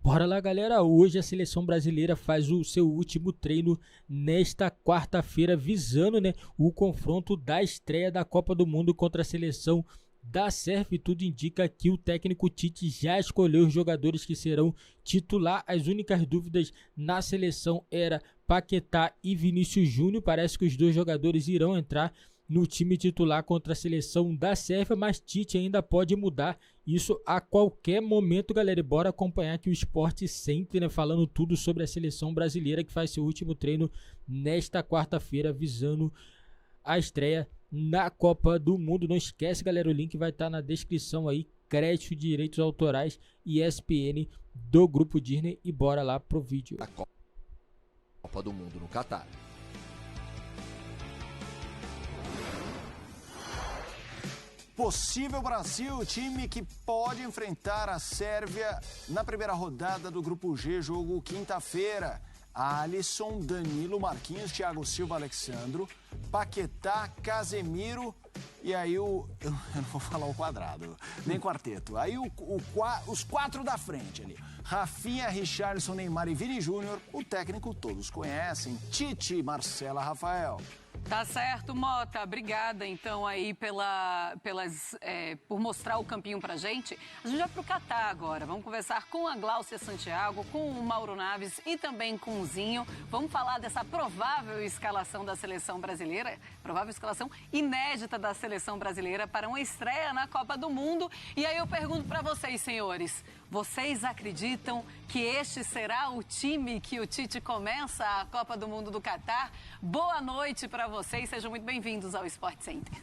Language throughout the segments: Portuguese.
Bora lá, galera. Hoje a seleção brasileira faz o seu último treino nesta quarta-feira, visando, o confronto da estreia da Copa do Mundo contra a seleção da Sérvia. Tudo indica que o técnico Tite já escolheu os jogadores que serão titular. As únicas dúvidas na seleção era Paquetá e Vinícius Júnior. Parece que os dois jogadores irão entrar no time titular contra a seleção da Sérvia, mas Tite ainda pode mudar isso a qualquer momento, galera. E bora acompanhar aqui o Sport Center, falando tudo sobre a seleção brasileira que faz seu último treino nesta quarta-feira, visando a estreia na Copa do Mundo. Não esquece, galera, o link vai estar na descrição aí, crédito, direitos autorais e ESPN do Grupo Disney. E bora lá pro vídeo. A Copa do Mundo no Catar. Possível Brasil, time que pode enfrentar a Sérvia na primeira rodada do Grupo G, jogo quinta-feira. Alisson, Danilo, Marquinhos, Thiago Silva, Alexandro, Paquetá, Casemiro e aí eu não vou falar o quadrado, nem quarteto. Aí os quatro da frente ali. Rafinha, Richarlison, Neymar e Vini Júnior, o técnico todos conhecem, Tite, Marcela, Rafael. Tá certo, Mota. Obrigada, então, aí por mostrar o campinho pra gente. A gente vai pro Catar agora. Vamos conversar com a Gláucia Santiago, com o Mauro Naves e também com o Zinho. Vamos falar dessa provável escalação da seleção brasileira, provável escalação inédita da seleção brasileira para uma estreia na Copa do Mundo. E aí eu pergunto pra vocês, senhores, vocês acreditam que este será o time que o Tite começa a Copa do Mundo do Catar? Boa noite para vocês, sejam muito bem-vindos ao Sport Center.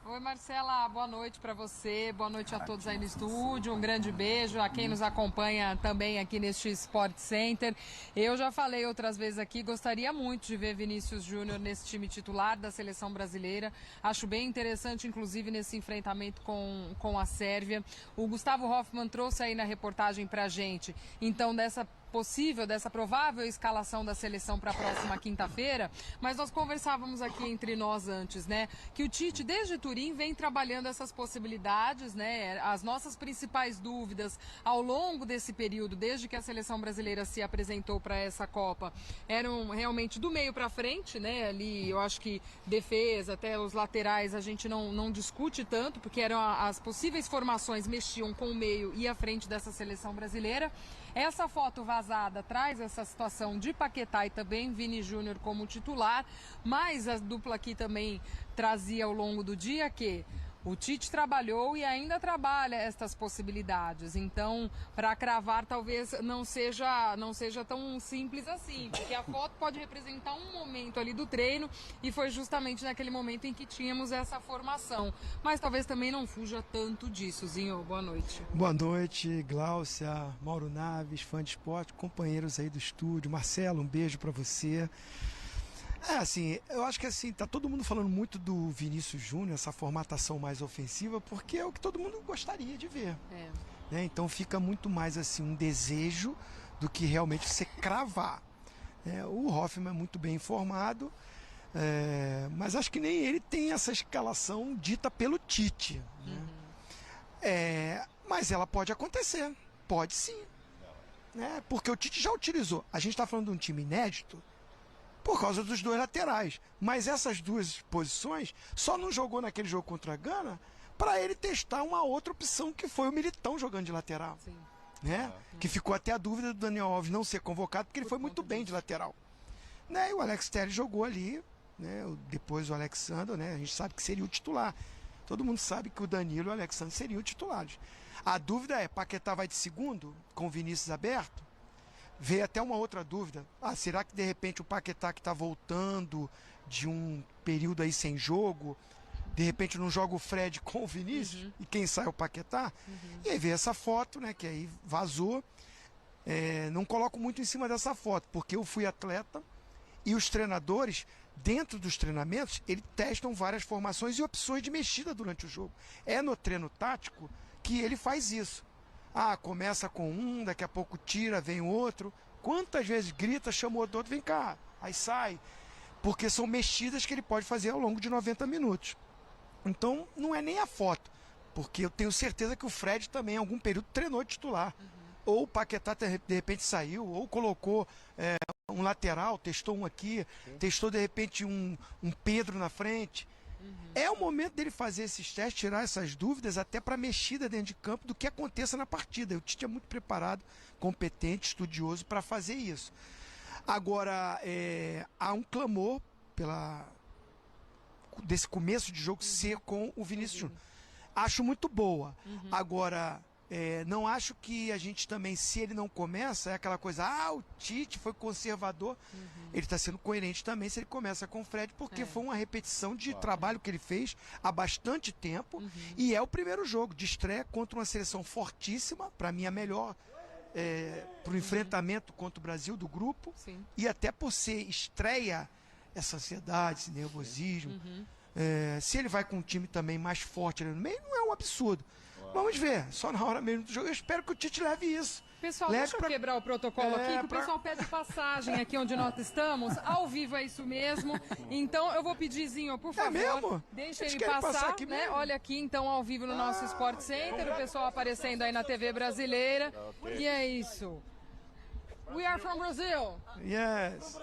Oi, Marcela, boa noite para você, boa noite a todos aí no estúdio, um grande beijo a quem nos acompanha também aqui neste Sport Center. Eu já falei outras vezes aqui, gostaria muito de ver Vinícius Júnior nesse time titular da seleção brasileira, acho bem interessante, inclusive, nesse enfrentamento com a Sérvia. O Gustavo Hoffmann trouxe aí na reportagem pra gente, então, dessa provável escalação da seleção para a próxima quinta-feira, mas nós conversávamos aqui entre nós antes, que o Tite, desde Turim, vem trabalhando essas possibilidades, as nossas principais dúvidas ao longo desse período, desde que a seleção brasileira se apresentou para essa Copa, eram realmente do meio para frente, ali eu acho que defesa, até os laterais a gente não discute tanto, porque eram as possíveis formações mexiam com o meio e a frente dessa seleção brasileira. Essa foto vazada traz essa situação de Paquetá e também Vini Júnior como titular, mas a dupla aqui também trazia ao longo do dia que o Tite trabalhou e ainda trabalha estas possibilidades. Então, para cravar, talvez não seja tão simples assim, porque a foto pode representar um momento ali do treino e foi justamente naquele momento em que tínhamos essa formação. Mas talvez também não fuja tanto disso. Zinho, boa noite. Boa noite, Gláucia, Mauro Naves, fã de esporte, companheiros aí do estúdio. Marcelo, um beijo para você. Eu acho que tá todo mundo falando muito do Vinícius Júnior, essa formatação mais ofensiva, porque é o que todo mundo gostaria de ver. Então fica muito mais um desejo do que realmente você cravar. O Hoffmann é muito bem informado, mas acho que nem ele tem essa escalação dita pelo Tite. Mas ela pode acontecer, pode sim. Porque o Tite já utilizou. A gente está falando de um time inédito, por causa dos dois laterais. Mas essas duas posições só não jogou naquele jogo contra a Gana para ele testar uma outra opção, que foi o Militão jogando de lateral. Sim. Que ficou até a dúvida do Daniel Alves não ser convocado, porque ele foi muito bem de lateral. E o Alex Telles jogou ali, depois o Alexandre, a gente sabe que seria o titular. Todo mundo sabe que o Danilo e o Alexandre seriam titulares. A dúvida é, Paquetá vai de segundo, com o Vinícius aberto? Veio até uma outra dúvida. Será que de repente o Paquetá, que está voltando de um período aí sem jogo, de repente não joga o Fred com o Vinícius? E quem sai é o Paquetá? E aí veio essa foto, que aí vazou. Não coloco muito em cima dessa foto, porque eu fui atleta e os treinadores, dentro dos treinamentos, eles testam várias formações e opções de mexida durante o jogo. É no treino tático que ele faz isso. Começa com um, daqui a pouco tira, vem outro. Quantas vezes grita, chamou do outro, vem cá, aí sai. Porque são mexidas que ele pode fazer ao longo de 90 minutos. Então, não é nem a foto. Porque eu tenho certeza que o Fred também, em algum período, treinou titular. Ou o Paquetá, de repente, saiu, ou colocou um lateral, testou um aqui, testou, de repente, um Pedro na frente. É o momento dele fazer esses testes, tirar essas dúvidas, até para mexida dentro de campo do que aconteça na partida. O Tite é muito preparado, competente, estudioso para fazer isso. Agora, há um clamor desse começo de jogo ser com o Vinícius Júnior. Acho muito boa. Agora, não acho que a gente também, se ele não começa, é aquela coisa, o Tite foi conservador. Ele está sendo coerente também se ele começa com o Fred, porque foi uma repetição de trabalho que ele fez há bastante tempo. E é o primeiro jogo de estreia contra uma seleção fortíssima, para mim a melhor para o enfrentamento contra o Brasil do grupo. Sim. E até por ser estreia, essa ansiedade, esse nervosismo. Se ele vai com um time também mais forte ali no meio, não é um absurdo. Vamos ver, só na hora mesmo do jogo. Eu espero que o Tite leve isso. Pessoal, deixa eu quebrar o protocolo aqui, que o pessoal pede passagem aqui onde nós estamos. Ao vivo é isso mesmo. Então eu vou pedir, Zinho, por favor, mesmo? deixa Eles ele querem passar passar, aqui né? mesmo? Olha aqui, então, ao vivo no nosso Sport Center, o pessoal aparecendo aí na TV brasileira. E é isso. We are from Brazil. Yes.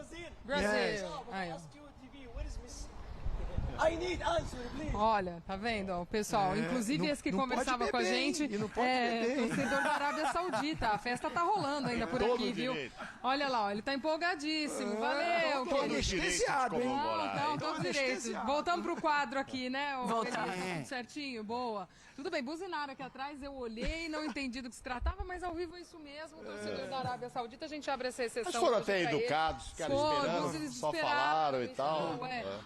Brasil. Yes. Aí, ó. Olha, tá vendo, ó, o pessoal, inclusive esse que não conversava pode com a beber, gente, hein? E não pode beber, hein? torcedor da Arábia Saudita. A festa tá rolando ainda por aqui, viu? Olha lá, ó, ele tá empolgadíssimo. Valeu, Tô querido. anestesiado, hein? Não, todo direito. anestesiado. Voltamos pro quadro aqui, né? Voltamos. Tudo certinho? Boa. Tudo bem, buzinaram aqui atrás, eu olhei, não entendi do que se tratava, mas ao vivo é isso mesmo. O torcedor da Arábia Saudita, a gente abre essa exceção. Mas foram hoje até pra eles. educados, ficaram Foram, esperando, só falaram e tal.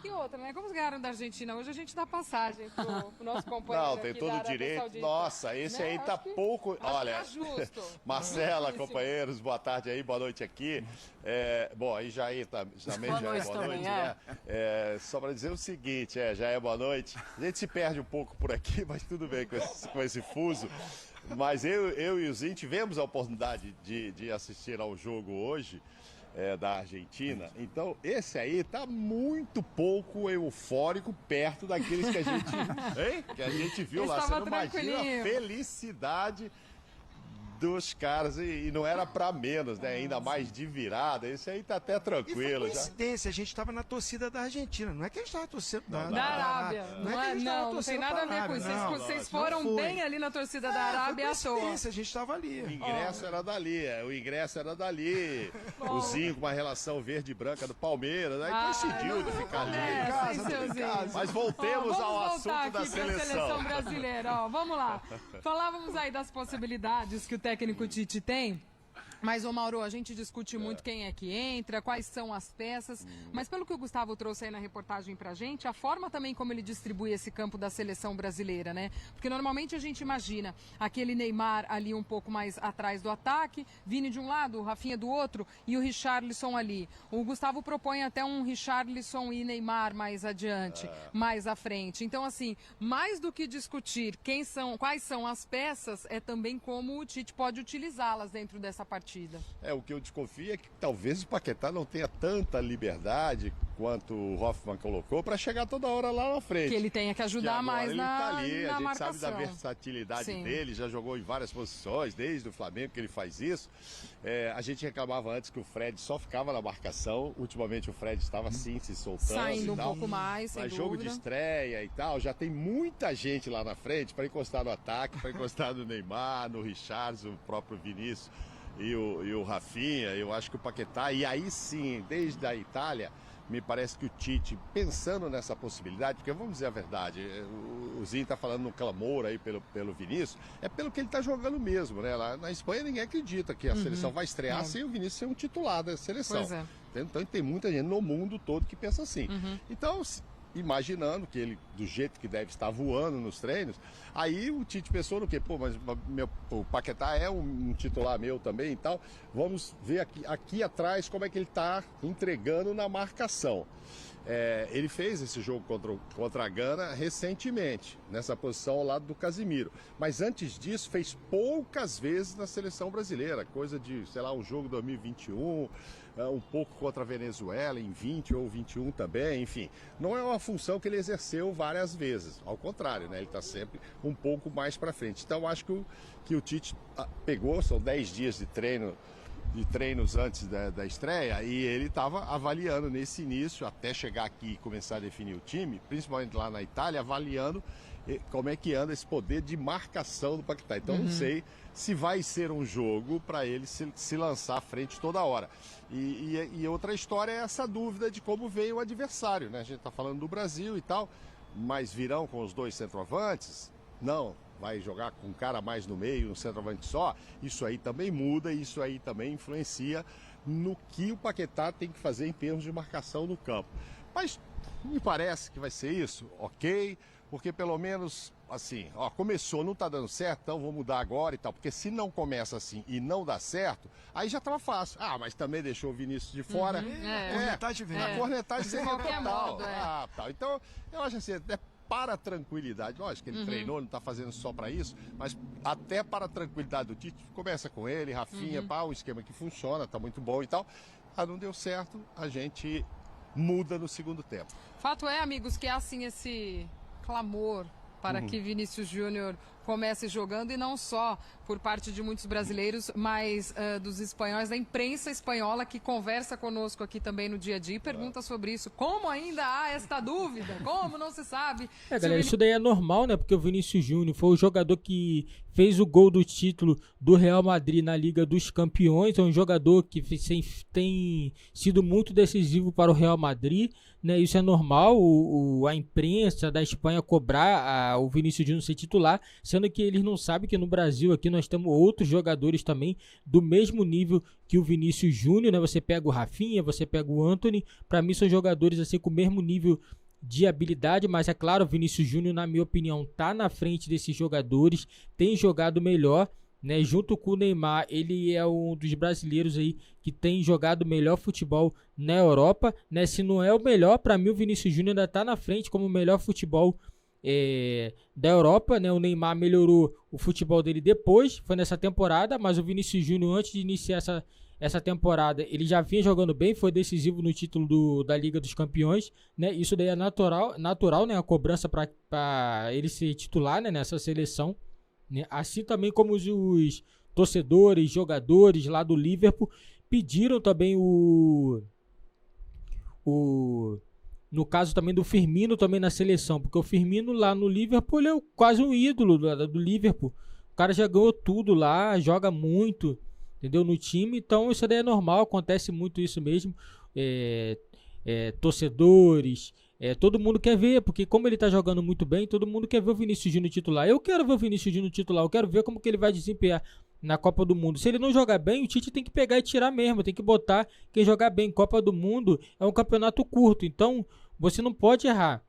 E outra, né? Como eles ganharam da Argentina, hoje a gente dá passagem pro nosso companheiro. Não, tem aqui todo da o Arábia direito. Saudita. Nossa, esse Né? aí tá Acho que- pouco. acho que Olha, tá justo. Marcela, Justíssimo. companheiros, boa tarde aí, boa noite aqui. Bom, aí Jair também Boa já noite é boa também, noite, né? Só para dizer o seguinte, já é boa noite. A gente se perde um pouco por aqui, mas tudo bem com esse fuso. Mas eu e o Zinho tivemos a oportunidade de assistir ao jogo hoje. Da Argentina, então esse aí tá muito pouco eufórico perto daqueles que a gente, que a gente viu lá. Você Estava não imagina a tranquilinho. felicidade dos caras e não era pra menos, né? Ainda mais de virada. Esse aí tá até E foi tranquilo já. coincidência, a gente estava na torcida da Argentina, não é que a gente estava torcendo Da Arábia. Não é que a gente tava Não tem torcendo nada a pra ver com isso. Arábia, Vocês não foram foi. bem ali na torcida da Arábia à foi toa. coincidência, a gente estava ali. O ingresso era dali, o ingresso era dali. O Zinho com uma relação verde e branca do Palmeiras, aí coincidiu de ficar ali. Sim, tudo em Seuzinho. casa. Mas voltemos Ó, ao vamos assunto voltar da aqui pra seleção brasileira. Ó, vamos lá. Falávamos aí das possibilidades que o técnico Tite tem. Mas, ô Mauro, a gente discute muito quem é que entra, quais são as peças, mas pelo que o Gustavo trouxe aí na reportagem pra gente, a forma também como ele distribui esse campo da seleção brasileira, né? Porque normalmente a gente imagina aquele Neymar ali um pouco mais atrás do ataque, Vini de um lado, o Rafinha do outro e o Richarlison ali. O Gustavo propõe até um Richarlison e Neymar mais adiante, mais à frente. Então, assim, mais do que discutir quais são as peças, é também como o Tite pode utilizá-las dentro dessa partida. O que eu desconfio é que talvez o Paquetá não tenha tanta liberdade quanto o Hoffmann colocou para chegar toda hora lá na frente. Que ele tenha que ajudar agora mais ele na, tá ali, na a gente marcação. sabe da versatilidade Sim. dele, já jogou em várias posições, desde o Flamengo que ele faz isso. A gente reclamava antes que o Fred só ficava na marcação, ultimamente o Fred estava sim se soltando Saindo e um tal. pouco mais, sem Mas jogo de dúvida. estreia e tal, já tem muita gente lá na frente para encostar no ataque, para encostar no Neymar, no Richarlison, o próprio Vinícius e o Rafinha. Eu acho que o Paquetá, e aí sim, desde a Itália, me parece que o Tite, pensando nessa possibilidade, porque vamos dizer a verdade, o Zinho está falando no clamor aí pelo Vinícius, é pelo que ele está jogando mesmo, né? Lá na Espanha ninguém acredita que a seleção vai estrear sem o Vinícius ser um titular da seleção. Pois é. Então tem muita gente no mundo todo que pensa assim. Então, imaginando que ele, do jeito que deve estar voando nos treinos, aí o Tite pensou no quê? Pô, mas o Paquetá é um titular meu também e tal. Vamos ver aqui atrás como é que ele está entregando na marcação. Ele fez esse jogo contra a Gana recentemente, nessa posição ao lado do Casimiro. Mas antes disso, fez poucas vezes na seleção brasileira, coisa de, sei lá, um jogo 2021, um pouco contra a Venezuela, em 20 ou 21 também, enfim. Não é uma função que ele exerceu várias vezes, ao contrário, né? Ele está sempre um pouco mais para frente. Então, acho que o Tite pegou, são 10 dias de treinos antes da estreia, e ele estava avaliando nesse início, até chegar aqui e começar a definir o time, principalmente lá na Itália, avaliando como é que anda esse poder de marcação do Paquetá. Então não sei se vai ser um jogo para ele se lançar à frente toda hora. E outra história é essa dúvida de como veio o adversário, né? A gente está falando do Brasil e tal, mas virão com os dois centroavantes? Não. Vai jogar com um cara mais no meio, um centroavante só, isso aí também muda, isso aí também influencia no que o Paquetá tem que fazer em termos de marcação no campo. Mas me parece que vai ser isso, ok, porque pelo menos, assim, começou, não tá dando certo, então vou mudar agora e tal, porque se não começa assim e não dá certo, aí já tava fácil. Mas também deixou o Vinícius de fora. A cornetagem seria total. Tal. Então, eu acho assim, para a tranquilidade, lógico que ele treinou, não está fazendo só para isso, mas até para a tranquilidade do Tite, começa com ele, Rafinha, um esquema que funciona, está muito bom e tal. Não deu certo, a gente muda no segundo tempo. Fato é, amigos, que é assim esse clamor para que Vinícius Júnior comece jogando, e não só por parte de muitos brasileiros, mas dos espanhóis, da imprensa espanhola que conversa conosco aqui também no dia a dia e pergunta sobre isso. Como ainda há esta dúvida? Como não se sabe? Galera, isso daí é normal, né? Porque o Vinícius Júnior foi o jogador que fez o gol do título do Real Madrid na Liga dos Campeões, é um jogador que tem sido muito decisivo para o Real Madrid, né? Isso é normal, a imprensa da Espanha cobrar o Vinícius Júnior ser titular, sendo que eles não sabem que no Brasil aqui nós temos outros jogadores também do mesmo nível que o Vinícius Júnior, né? Você pega o Rafinha, você pega o Antony, para mim são jogadores assim com o mesmo nível de habilidade, mas é claro, o Vinícius Júnior, na minha opinião, tá na frente desses jogadores, tem jogado melhor, né? Junto com o Neymar, ele é um dos brasileiros aí que tem jogado melhor futebol na Europa, né? Se não é o melhor, para mim o Vinícius Júnior ainda tá na frente como o melhor futebol da Europa, né? O Neymar melhorou o futebol dele depois, foi nessa temporada, mas o Vinícius Júnior, antes de iniciar essa temporada, ele já vinha jogando bem, foi decisivo no título da Liga dos Campeões, né? Isso daí é natural, né? A cobrança para ele ser titular, né? Nessa seleção, né? Assim também como os torcedores, jogadores lá do Liverpool pediram também no caso também do Firmino também na seleção, porque o Firmino lá no Liverpool ele é quase um ídolo do Liverpool. O cara já ganhou tudo lá, joga muito, entendeu, no time, então isso daí é normal, acontece muito isso mesmo. Torcedores, todo mundo quer ver, porque como ele tá jogando muito bem, todo mundo quer ver o Vinícius Júnior titular. Eu quero ver o Vinícius Júnior titular, eu quero ver como que ele vai desempenhar na Copa do Mundo. Se ele não jogar bem, o Tite tem que pegar e tirar mesmo, tem que botar quem jogar bem. Copa do Mundo é um campeonato curto, então você não pode errar,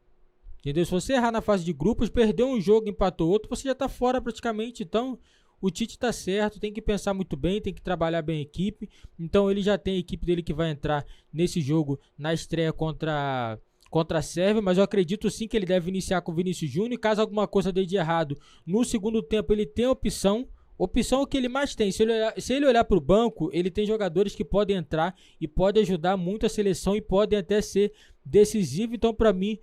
entendeu? Se você errar na fase de grupos, perdeu um jogo, empatou outro, você já tá fora praticamente. Então o Tite tá certo, tem que pensar muito bem, tem que trabalhar bem a equipe. Então ele já tem a equipe dele que vai entrar nesse jogo na estreia contra a Sérvia, mas eu acredito sim que ele deve iniciar com o Vinícius Júnior, e caso alguma coisa dê de errado no segundo tempo, ele tem opção é o que ele mais tem. Se ele olhar para o banco, ele tem jogadores que podem entrar e podem ajudar muito a seleção e podem até ser decisivos. Então, para mim,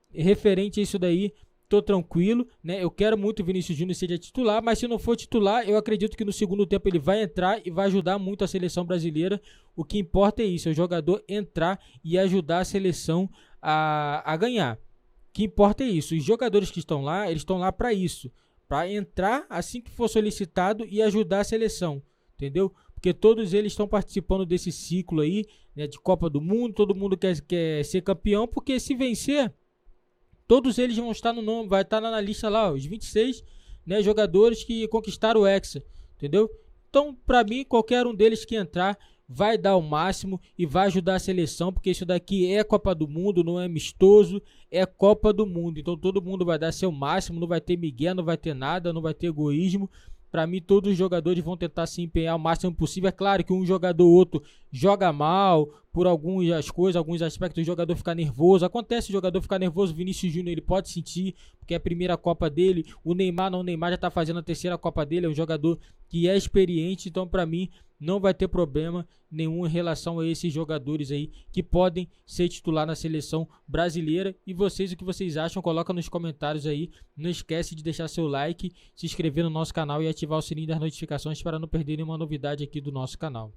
referente a isso daí, tô tranquilo, né? Eu quero muito o Vinícius Júnior seja titular, mas se não for titular, eu acredito que no segundo tempo ele vai entrar e vai ajudar muito a seleção brasileira. O que importa é isso, é o jogador entrar e ajudar a seleção a ganhar. O que importa é isso. Os jogadores que estão lá, eles estão lá para isso, para entrar assim que for solicitado e ajudar a seleção, entendeu? Porque todos eles estão participando desse ciclo aí, né, de Copa do Mundo, todo mundo quer ser campeão, porque se vencer, todos eles vão estar vai estar na lista lá, os 26, né, jogadores que conquistaram o Hexa, entendeu? Então, para mim, qualquer um deles que entrar vai dar o máximo e vai ajudar a seleção, porque isso daqui é Copa do Mundo, não é amistoso, é Copa do Mundo. Então todo mundo vai dar seu máximo, não vai ter migué, não vai ter nada, não vai ter egoísmo. Para mim, todos os jogadores vão tentar se empenhar o máximo possível. É claro que um jogador ou outro joga mal, por alguns aspectos, o jogador ficar nervoso. Acontece o jogador ficar nervoso, o Vinícius Júnior ele pode sentir, porque é a primeira Copa dele. O Neymar já está fazendo a terceira Copa dele, é um jogador que é experiente, então para mim não vai ter problema nenhum em relação a esses jogadores aí que podem ser titular na seleção brasileira. E vocês, o que vocês acham? Coloca nos comentários aí. Não esquece de deixar seu like, se inscrever no nosso canal e ativar o sininho das notificações para não perder nenhuma novidade aqui do nosso canal.